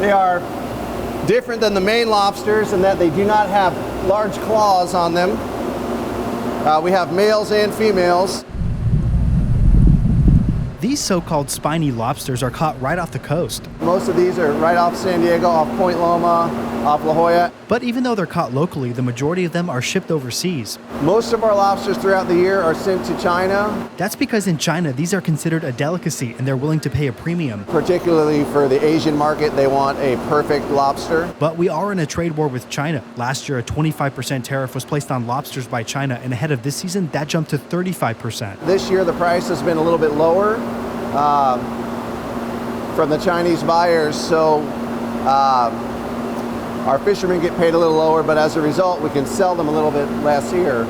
They are different than the main lobsters in that they do not have large claws on them. We have males and females. These so-called spiny lobsters are caught right off the coast. Most of these are right off San Diego, off Point Loma, off La Jolla. But even though they're caught locally, the majority of them are shipped overseas. Most of our lobsters throughout the year are sent to China. That's because in China, these are considered a delicacy and they're willing to pay a premium. Particularly for the Asian market, they want a perfect lobster. But we are in a trade war with China. Last year, a 25% tariff was placed on lobsters by China, and ahead of this season, that jumped to 35%. This year, the price has been a little bit lower from the Chinese buyers, so our fishermen get paid a little lower, but as a result, we can sell them a little bit less here.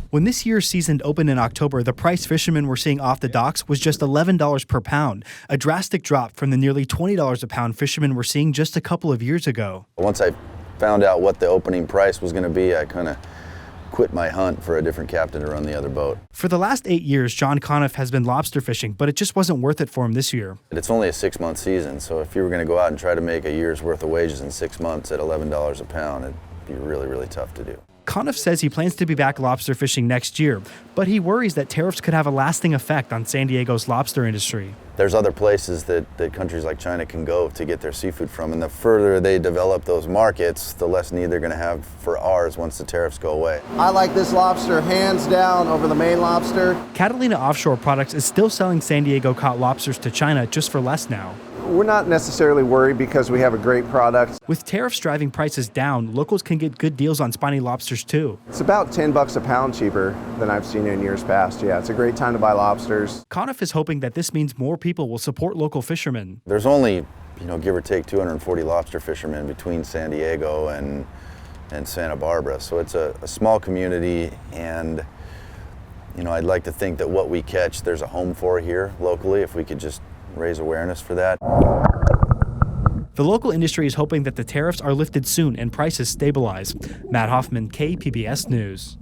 When this year's season opened in October, the price fishermen were seeing off the docks was just $11 per pound, a drastic drop from the nearly $20 a pound fishermen were seeing just a couple of years ago. Once I found out what the opening price was going to be, I kind of quit my hunt for a different captain to run the other boat. For the last 8 years, John Conniff has been lobster fishing, but it just wasn't worth it for him this year. It's only a 6-month season, so if you were going to go out and try to make a year's worth of wages in 6 months at $11 a pound, it'd be really, really tough to do. Conniff says he plans to be back lobster fishing next year, but he worries that tariffs could have a lasting effect on San Diego's lobster industry. There's other places that countries like China can go to get their seafood from, and the further they develop those markets, the less need they're going to have for ours once the tariffs go away. I like this lobster hands down over the main lobster. Catalina Offshore Products is still selling San Diego caught lobsters to China just for less now. We're not necessarily worried because we have a great product. With tariffs driving prices down, locals can get good deals on spiny lobsters too. It's about $10 a pound cheaper than I've seen in years past. Yeah, it's a great time to buy lobsters. Conniff is hoping that this means more people will support local fishermen. There's only, give or take 240 lobster fishermen between San Diego and Santa Barbara. So it's a small community, and I'd like to think that what we catch, there's a home for here locally, if we could just raise awareness for that. The local industry is hoping that the tariffs are lifted soon and prices stabilize. Matt Hoffman, KPBS News.